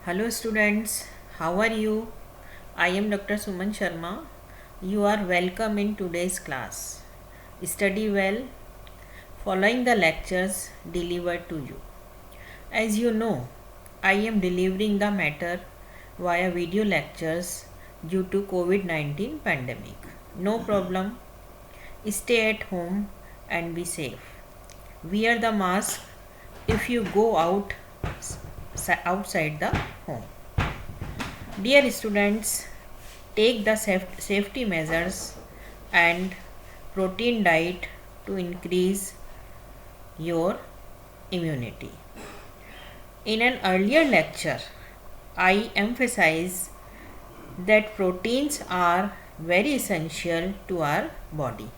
Hello students, how are you? I am Dr. Suman Sharma. You are welcome in today's class. Study well, following the lectures delivered to you. As you know, I am delivering the matter via video lectures due to COVID-19 pandemic. No problem. Stay at home and be safe. Wear the mask if you go outside the home. Dear students, take the safety measures and protein diet to increase your immunity. In an earlier lecture, I emphasized that proteins are very essential to our body.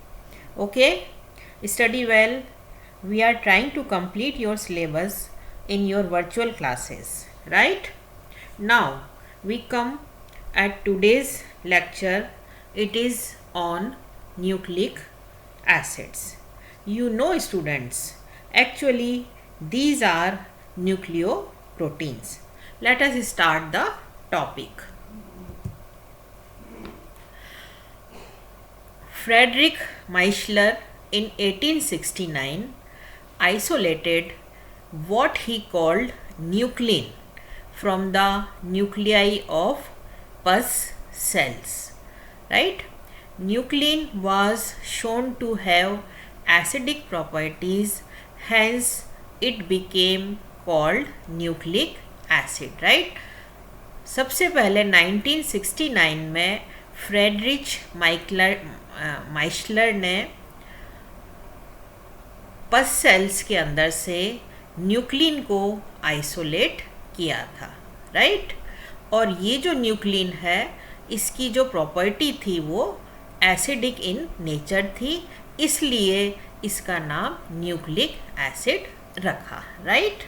Okay, study well. We are trying to complete your syllabus in your virtual classes, right? Now, we come at today's lecture. It is on nucleic acids. You know students, actually these are nucleoproteins. Let us start the topic. Friedrich Michler in 1869 isolated what he called nuclein from the nuclei of pus cells, right? Nuclein was shown to have acidic properties, hence it became called nucleic acid, right? सबसे पहले 1969 में Friedrich माइशलर ने पस sales के अंदर से nuclein को isolate किया था, राइट? और ये जो न्यूक्लिन है, इसकी जो प्रॉपर्टी थी वो एसिडिक इन नेचर थी, इसलिए इसका नाम न्यूक्लिक एसिड रखा, राइट?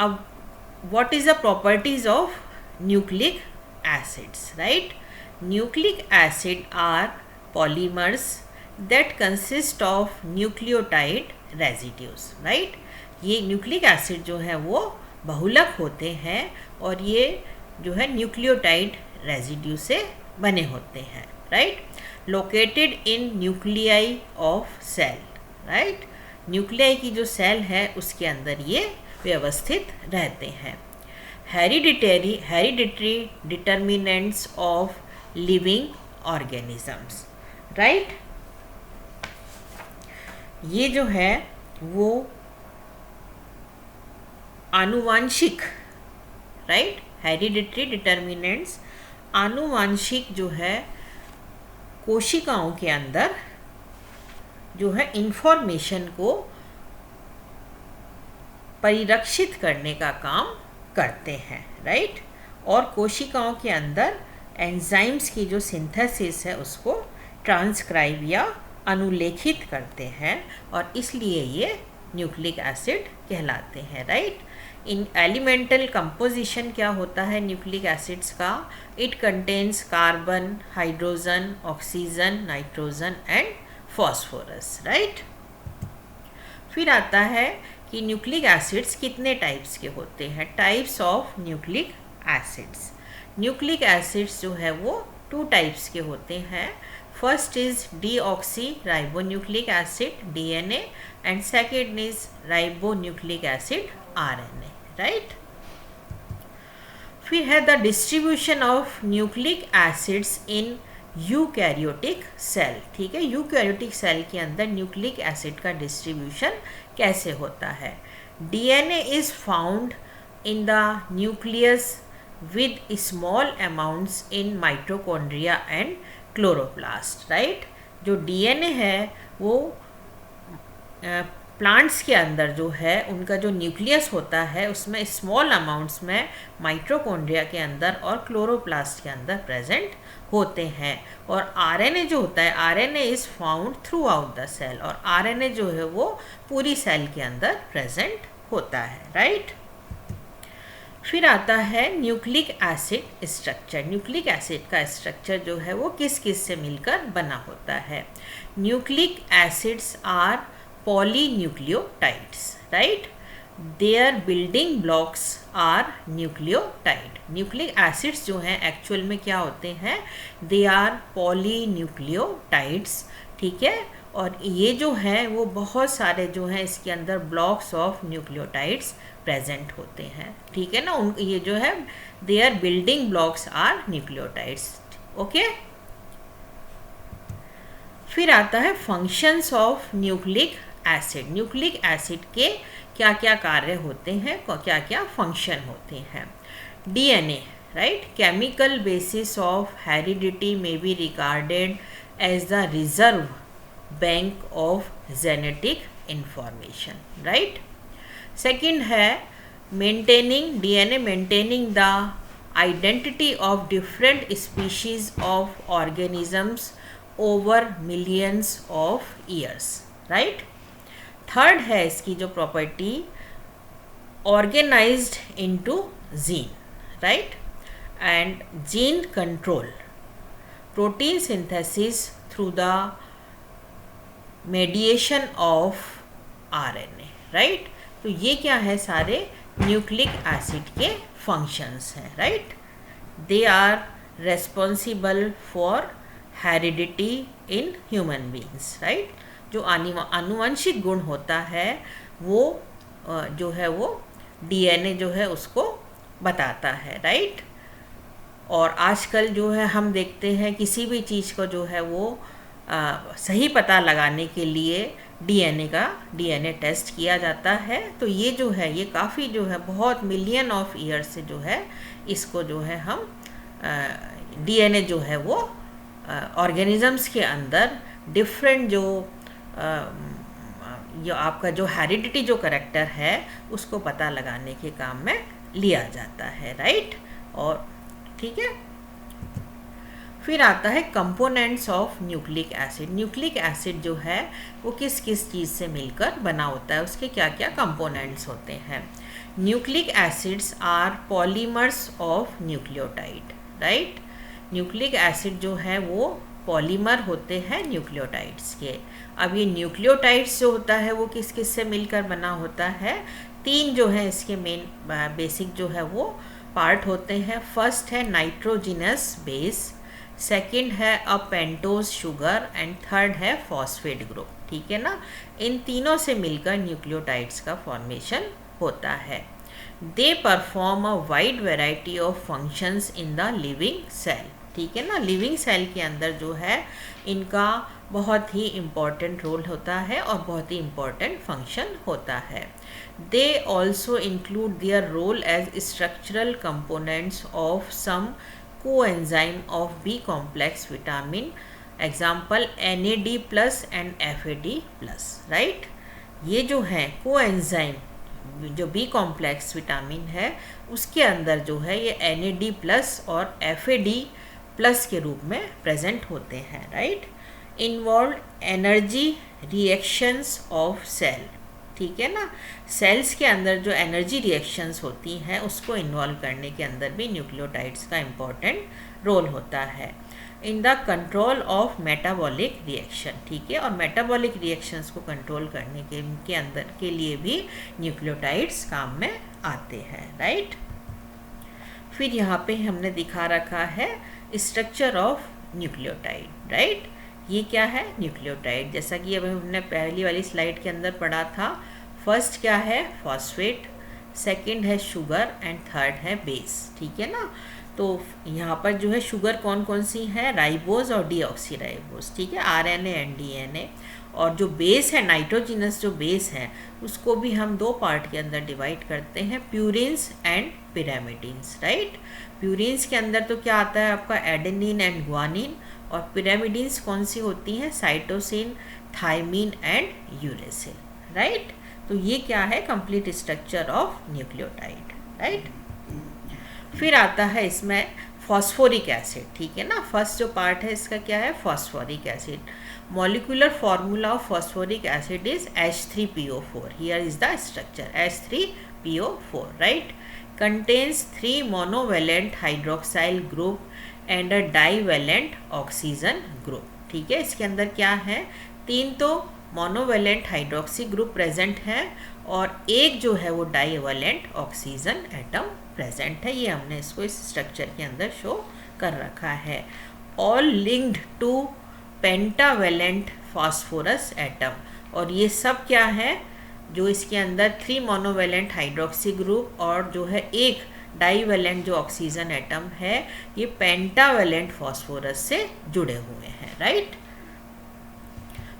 अब what is the properties of nucleic acids, right? Nucleic acid are polymers that consist of nucleotide residues, right? ये न्यूक्लिक एसिड जो है वो बहुलक होते हैं और ये जो है न्यूक्लियोटाइड रेजिड्यू से बने होते हैं, right? Located in nuclei of cell, right? Nuclei की जो सेल है उसके अंदर ये व्यवस्थित रहते हैं. Hereditary determinants of living organisms, right? ये जो है वो आनुवांशिक, राइट? हेरिडिटरी डिटर्मिनेंट्स आनुवांशिक जो है कोशिकाओं के अंदर जो है इंफॉर्मेशन को परिरक्षित करने का काम करते हैं, राइट? और कोशिकाओं के अंदर एंजाइम्स की जो सिंथेसिस है उसको ट्रांसक्राइब या अनुलेखित करते हैं और इसलिए ये न्यूक्लिक एसिड कहलाते हैं, राइट? इन एलिमेंटल कंपोजिशन क्या होता है न्यूक्लिक एसिड्स का? It contains carbon, hydrogen, oxygen, nitrogen and phosphorus, right? फिर आता है कि न्यूक्लिक एसिड्स कितने टाइप्स के होते हैं. Types of nucleic acids. Nucleic acids जो है वो 2 टाइप्स के होते हैं. First is deoxyribonucleic acid DNA and second is ribonucleic acid RNA, right? फिर है the distribution of nucleic acids in eukaryotic cell. ठीक है, यूकैरियोटिक सेल के अंदर न्यूक्लिक एसिड का डिस्ट्रीब्यूशन कैसे होता है? DNA is found in the nucleus with small amounts in mitochondria and chloroplast, right? जो DNA है वो प्लांट्स के अंदर जो है उनका जो न्यूक्लियस होता है उसमें स्मॉल अमाउंट्स में माइटोकॉन्ड्रिया के अंदर और क्लोरोप्लास्ट के अंदर प्रेजेंट होते हैं. और RNA जो होता है, RNA is found throughout the cell, और RNA जो है वो पूरी सेल के अंदर प्रेजेंट होता है, राइट? फिर आता है nucleic acid structure. Nucleic acid का स्ट्रक्चर जो है वो किस किस से मिलकर बना होता है? Nucleic acids are polynucleotides, right? Their building blocks are nucleotide. Nucleic acids जो हैं एक्चुअल में क्या होते हैं, दे आर पॉलीन्यूक्लियोटाइड्स, ठीक है। और ये जो है वो बहुत सारे जो हैं इसके अंदर ब्लॉक्स ऑफ न्यूक्लियोटाइड्स प्रेजेंट होते हैं, ठीक है ना। उन ये जो है their building blocks are nucleotides, okay. फिर आता है functions of nucleic acid. Nucleic acid के क्या क्या कार्य होते हैं, क्या क्या फंक्शन होते हैं। DNA, right, chemical basis of heredity में be regarded as the reserve bank of genetic information, right. Second है maintaining DNA, maintaining the identity of different species of organisms over millions of years, right. Third है इसकी जो property, organised into gene, right, and gene control, protein synthesis through the mediation of RNA, right. तो ये क्या है, सारे nucleic acid के functions हैं, right. They are responsible for heredity in human beings, right. जो आनुवंशिक गुण होता है वो जो है वो डीएनए जो है उसको बताता है, राइट। और आजकल जो है हम देखते हैं किसी भी चीज़ को जो है वो सही पता लगाने के लिए डीएनए टेस्ट किया जाता है। तो ये जो है ये काफ़ी जो है बहुत मिलियन ऑफ ईयर से जो है इसको जो है हम डीएनए जो है वो ऑर्गेनिजम्स के अंदर डिफरेंट जो आपका जो हेरिडिटी जो करेक्टर है उसको पता लगाने के काम में लिया जाता है, राइट। और ठीक है, फिर आता है components of nucleic acid. Nucleic acid जो है वो किस किस चीज़ से मिलकर बना होता है, उसके क्या क्या कंपोनेंट्स होते हैं। Nucleic acids are polymers of nucleotide, right. Nucleic acid जो है वो पॉलीमर होते हैं न्यूक्लियोटाइड्स के। अब ये न्यूक्लियोटाइड्स जो होता है वो किस किस से मिलकर बना होता है, तीन जो है इसके मेन बेसिक जो है वो पार्ट होते हैं। फर्स्ट है नाइट्रोजिनस बेस, सेकंड है अ पेंटोज शुगर एंड थर्ड है फॉस्फेट ग्रुप, ठीक है ना। इन तीनों से मिलकर न्यूक्लियोटाइड्स का फॉर्मेशन होता है। They perform a wide variety of functions in the living cell, ठीक है ना। लिविंग सेल के अंदर जो है इनका बहुत ही इम्पॉर्टेंट रोल होता है और बहुत ही इम्पॉर्टेंट फंक्शन होता है। They also include their role as structural components of some coenzyme of B complex vitamin, example NAD+ and FAD+, right. ये जो है कोएंजाइम जो बी कॉम्प्लेक्स विटामिन है उसके अंदर जो है ये NAD+ और FAD+ के रूप में प्रेजेंट होते हैं, right. Involve energy reactions of cell, ठीक है ना। सेल्स के अंदर जो एनर्जी रिएक्शंस होती हैं उसको इन्वॉल्व करने के अंदर भी न्यूक्लियोटाइड्स का इम्पॉर्टेंट रोल होता है। In the control of metabolic reaction, ठीक है। और मेटाबॉलिक रिएक्शंस को कंट्रोल करने के अंदर के लिए भी न्यूक्लियोटाइड्स काम में आते हैं, राइट। फिर यहाँ पे हमने दिखा रखा है स्ट्रक्चर ऑफ न्यूक्लियोटाइड, राइट। ये क्या है, न्यूक्लियोटाइड, जैसा कि अभी हमने पहली वाली स्लाइड के अंदर पढ़ा था। फर्स्ट क्या है, फॉस्फेट, सेकंड है शुगर एंड थर्ड है बेस, ठीक है ना। तो यहाँ पर जो है शुगर कौन कौन सी है, राइबोज और डीऑक्सीराइबोज, ठीक है, RNA एंड DNA। और जो बेस है नाइट्रोजिनस जो बेस है उसको भी हम दो पार्ट के अंदर डिवाइड करते हैं, purines and pyrimidines, right. Purines के अंदर तो क्या आता है आपका एडेनिन एंड ग्वानिन, और पिरामिडिन्स कौन सी होती हैं, cytosine, thymine and uracil, right. तो ये क्या है, complete structure of nucleotide, right. फिर आता है इसमें फॉस्फोरिक एसिड, ठीक है ना। फर्स्ट जो पार्ट है इसका क्या है, phosphoric acid. Molecular formula of phosphoric acid is H3PO4, here is the structure H3PO4, right. Contains 3 monovalent hydroxyl group and a divalent oxygen group, ठीक है। इसके अंदर क्या है, 3 तो मोनोवेलेंट हाइड्रोक्सी ग्रुप प्रेजेंट है और एक जो है वो डाईवैलेंट ऑक्सीजन एटम प्रेजेंट है। ये हमने इसको इस स्ट्रक्चर के अंदर शो कर रखा है। All linked to pentavalent phosphorus atom, और ये सब क्या है, जो इसके अंदर 3 मोनोवेलेंट हाइड्रोक्सी ग्रुप और जो है एक डाईवेलेंट जो ऑक्सीजन एटम है, ये पेंटावेलेंट फास्फोरस से जुड़े हुए हैं, राइट।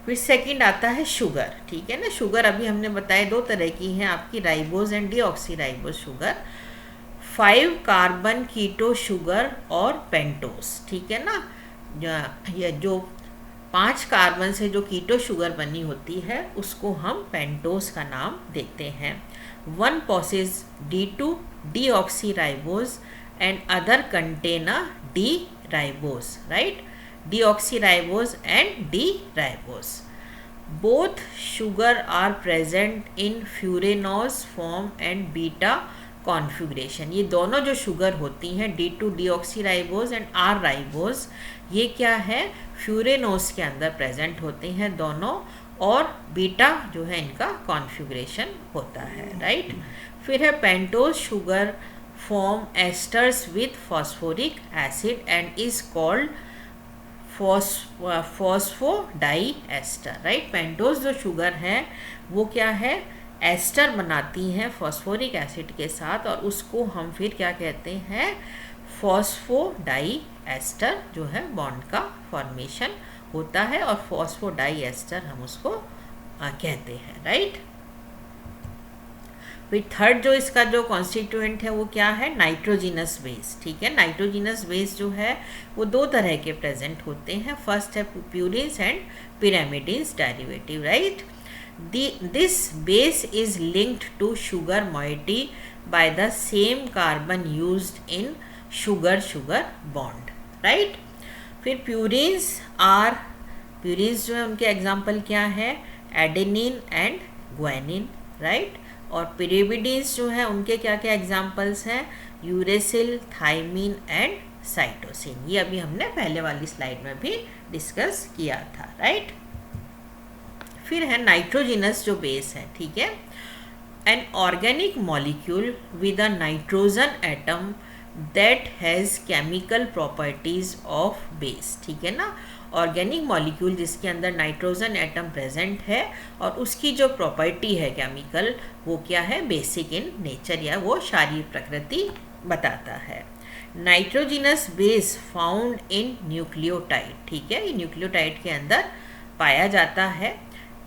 फिर सेकंड आता है शुगर, ठीक है ना। शुगर अभी हमने बताया 2 तरह की हैं आपकी, ribose and deoxyribose sugar. 5 carbon keto sugar और पेंटोस, ठीक है ना। ये जो 5 कार्बन से जो कीटो शुगर बनी होती है उसको हम पेंटोस का नाम देते हैं। 1 पॉसेज D2 deoxyribose and other contain a D-ribose, right? Deoxyribose and D-ribose. Both sugar are present in furanose form and beta configuration. ये दोनों जो शुगर होती हैं D2 deoxyribose and R-ribose, ये क्या है, फ्यूरेनोस के अंदर प्रेजेंट होते हैं दोनों, और बीटा जो है इनका कॉन्फ़िगरेशन होता है, राइट। फिर है pentose sugar form esters with phosphoric acid and is called phosphodiester, right. Pentose जो शुगर है वो क्या है, एस्टर बनाती हैं फॉस्फोरिक एसिड के साथ, और उसको हम फिर क्या कहते हैं, फॉस्फोडाई एस्टर जो है बॉन्ड का फॉर्मेशन होता है, और फॉस्फोडाई एस्टर हम उसको कहते हैं, राइट। फिर थर्ड जो इसका जो कॉन्स्टिट्यूएंट है वो क्या है, नाइट्रोजिनस बेस, ठीक है। नाइट्रोजिनस बेस जो है वो 2 तरह के प्रेजेंट होते हैं। फर्स्ट है purines and pyrimidines derivative, right. This base is linked to sugar moiety by the same carbon used in sugar bond, right? फिर प्यूरिन्स जो है उनके एग्जाम्पल क्या है, एडेनिन एंड ग्वानिन, राइट। और पिरिमिडिन्स जो है उनके क्या क्या एग्जाम्पल्स हैं, यूरेसिल, थाइमिन एंड साइटोसिन। ये अभी हमने पहले वाली स्लाइड में भी डिस्कस किया था, राइट। फिर है नाइट्रोजिनस जो बेस है, ठीक है। An organic molecule with a nitrogen atom that has chemical properties of base, ठीक है ना। ऑर्गेनिक मॉलिक्यूल जिसके अंदर नाइट्रोजन एटम प्रेजेंट है और उसकी जो प्रॉपर्टी है केमिकल, वो क्या है, बेसिक इन नेचर, या वो क्षारीय प्रकृति बताता है। Nitrogenous base found in nucleotide, ठीक है, ये न्यूक्लियोटाइड के अंदर पाया जाता है।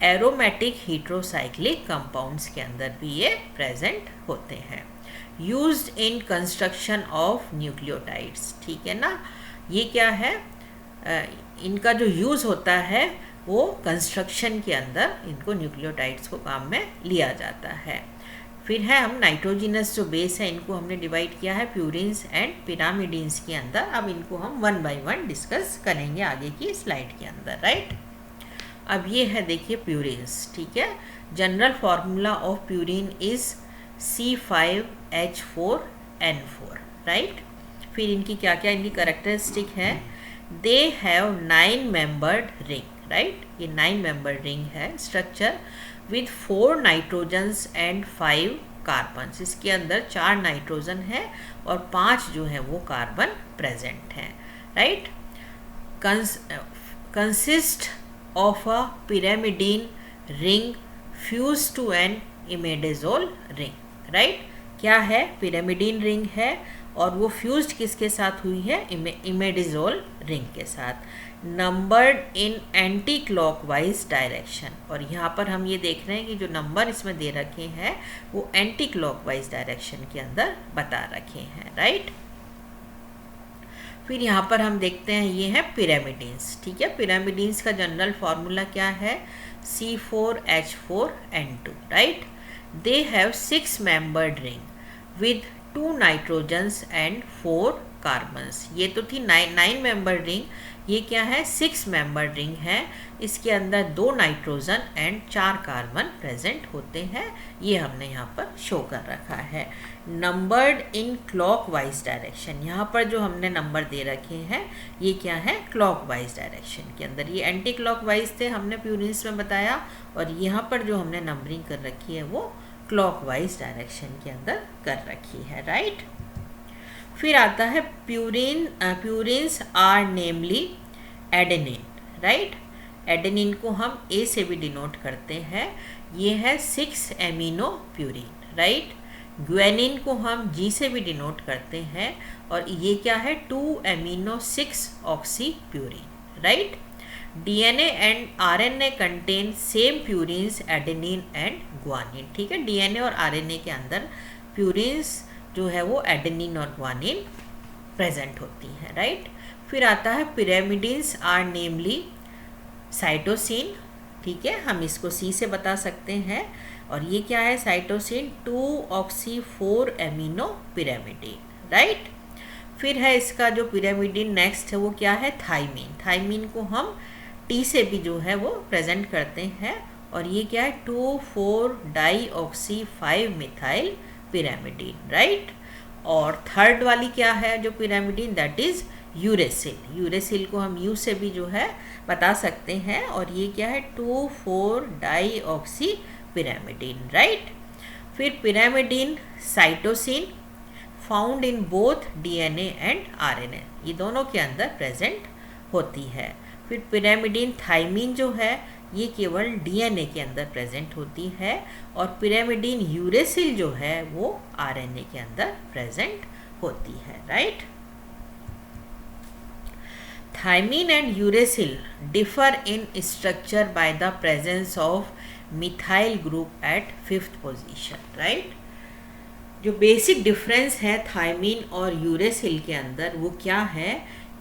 एरोमेटिक हीट्रोसाइक्लिक कंपाउंड्स के अंदर भी ये प्रेजेंट होते हैं। Used in construction of nucleotides, ठीक है ना। ये क्या है, इनका जो यूज़ होता है वो कंस्ट्रक्शन के अंदर इनको न्यूक्लियोटाइड्स को काम में लिया जाता है। फिर है हम नाइट्रोजिनस जो बेस है इनको हमने डिवाइड किया है प्यूरिन्स एंड पिरामिडिन्स के अंदर। अब इनको हम 1 बाय 1 डिस्कस करेंगे आगे की स्लाइड के अंदर, राइट। अब ये है देखिए प्यूरिन्स, ठीक है। General formula of purine is C5H4N4, right. फिर इनकी क्या क्या इनकी कैरेक्टरिस्टिक है, they have 9 membered ring, right. ये 9 मेंबर्ड रिंग है structure with 4 nitrogens and 5 carbons. इसके अंदर 4 नाइट्रोजन है और 5 जो है वो कार्बन प्रेजेंट हैं, right. Consist of a pyrimidine ring fused to an imidazole ring, right। क्या है, pyrimidine ring है और वो फ्यूज्ड किसके साथ हुई है, इमेडिजोल रिंग के साथ। नंबर्ड इन एंटी क्लॉकवाइज डायरेक्शन, और यहाँ पर हम ये देख रहे हैं कि जो नंबर इसमें दे रखे हैं वो एंटी क्लॉकवाइज डायरेक्शन के अंदर बता रखे हैं, राइट। फिर यहाँ पर हम देखते हैं ये है पिरामिडिन्स, ठीक है। पिरामिडिन्स का जनरल फार्मूला क्या है, C4H4N2, right. They have 6 membered ring with 2 nitrogens and 4 carbons. ये तो थी 9 मेंबर्ड रिंग, ये क्या है, 6 मेंबर्ड रिंग है। इसके अंदर 2 नाइट्रोजन एंड 4 कार्बन प्रेजेंट होते हैं, ये हमने यहाँ पर शो कर रखा है। नंबर्ड इन क्लॉकवाइज डायरेक्शन, यहाँ पर जो हमने नंबर दे रखे हैं ये क्या है, क्लॉकवाइज डायरेक्शन के अंदर। ये एंटी क्लॉकवाइज थे हमने प्यूरिन्स में बताया, और यहाँ पर जो हमने नंबरिंग कर रखी है वो क्लॉकवाइज डायरेक्शन के अंदर कर रखी है, राइट। फिर आता है purines are namely adenine, right. Adenine को हम ए से भी डिनोट करते हैं, ये है 6 एमिनो प्यूरिन, राइट। ग्वेनिन को हम जी से भी डिनोट करते हैं और ये क्या है 2 amino 6 oxy purine, right. DNA and RNA contain same purines adenine and guanine, ठीक है। डीएनए और आरएनए के अंदर प्यूरिन्स जो है वो एडेनिन और ग्वानिन प्रेजेंट होती हैं, राइट। फिर आता है पिरामिडिन्स आर नेमली साइटोसिन, ठीक है, हम इसको सी से बता सकते हैं। और ये क्या है cytosine 2 oxy 4 amino pyrimidine, right. फिर है इसका जो पिरामिडिन नेक्स्ट है वो क्या है थाइमिन। थाइमिन को हम टी से भी जो है वो प्रेजेंट करते हैं और ये क्या है 2,4 dioxy 5 methyl pyrimidine, right. और थर्ड वाली क्या है जो pyrimidine that is uracil. Uracil को हम यू से भी जो है बता सकते हैं और ये क्या है 2,4 डाई ऑक्सी पिरामिडिन, राइट। फिर pyrimidine cytosine found in both DNA and RNA, ये दोनों के अंदर प्रेजेंट होती है। फिर पिरामिडिन थाइमिन जो है ये केवल डीएनए के अंदर प्रेजेंट होती है और पिरामिडिन यूरेसिल जो है वो आरएनए के अंदर प्रेजेंट होती है, right. Thymine and uracil differ in structure by the presence of methyl group at 5th position, right? जो बेसिक डिफरेंस है थाइमिन और यूरेसिल के अंदर वो क्या है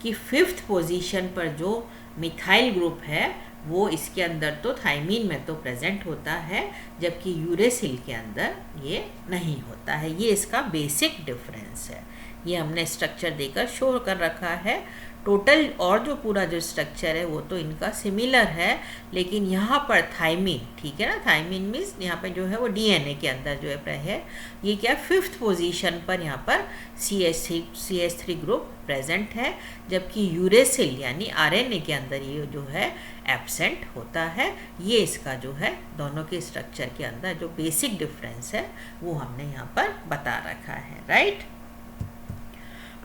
कि 5th पोजीशन पर जो मिथाइल ग्रुप है वो इसके अंदर तो थाइमिन में तो प्रेजेंट होता है जबकि यूरेसिल के अंदर ये नहीं होता है। ये इसका बेसिक डिफरेंस है, ये हमने स्ट्रक्चर देकर शो कर रखा है। टोटल और जो पूरा जो स्ट्रक्चर है वो तो इनका सिमिलर है, लेकिन यहाँ पर थाइमिन, ठीक है ना, थाइमिन मीन्स यहाँ पे जो है वो डीएनए के अंदर जो है ये क्या 5th पोजीशन पर यहाँ पर CH3 ग्रुप प्रेजेंट है जबकि यूरेसिल यानी आरएनए के अंदर ये जो है एब्सेंट होता है। ये इसका जो है दोनों के स्ट्रक्चर के अंदर जो बेसिक डिफरेंस है वो हमने यहाँ पर बता रखा है, राइट।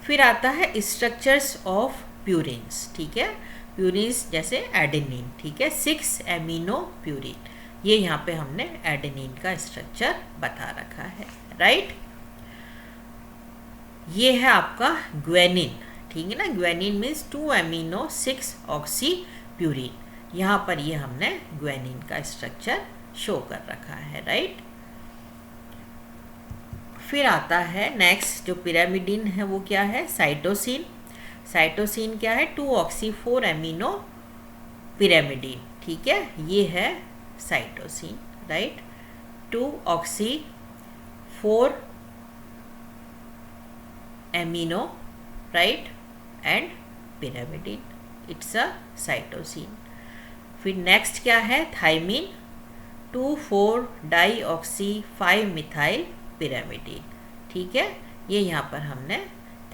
फिर आता है स्ट्रक्चर्स ऑफ प्यूरिन्स, ठीक है। प्यूरिन्स जैसे एडेनिन, ठीक है, 6 एमिनो प्यूरिन, ये यहाँ पे हमने एडेनिन का स्ट्रक्चर बता रखा है, राइट। ये है आपका ग्वेनिन, ठीक है ना। Guanine means 2 amino 6 oxy purine, यहाँ पर ये हमने ग्वेनिन का स्ट्रक्चर शो कर रखा है, राइट। फिर आता है नेक्स्ट जो पिरामिडिन है वो क्या है साइटोसिन। साइटोसिन क्या है 2 ऑक्सी 4 एमिनो पिरामिडिन, ठीक है, ये है cytosine, right. 2 oxy 4 amino, right, and pyrimidine, it's a cytosine. फिर नेक्स्ट क्या है thymine 2,4 dioxy 5 methyl pyrimidine, ठीक है, ये यहाँ पर हमने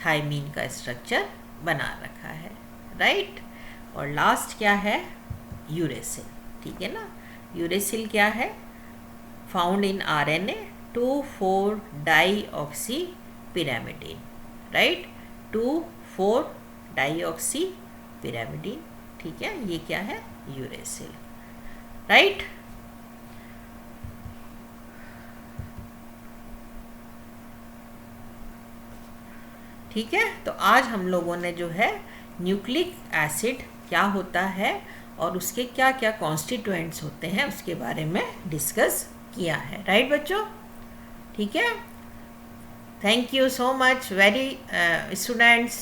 थाइमिन का स्ट्रक्चर बना रखा है, राइट। और लास्ट क्या है यूरेसिल, ठीक है ना। यूरेसिल क्या है found in RNA 2,4 dioxy pyrimidine, right, 2,4 dioxy pyrimidine, ठीक है, ये क्या है यूरेसिल, राइट। ठीक है, तो आज हम लोगों ने जो है न्यूक्लिक एसिड क्या होता है और उसके क्या क्या कॉन्स्टिट्यूएंट्स होते हैं उसके बारे में डिस्कस किया है, राइट बच्चों, ठीक है। Thank you so much very students.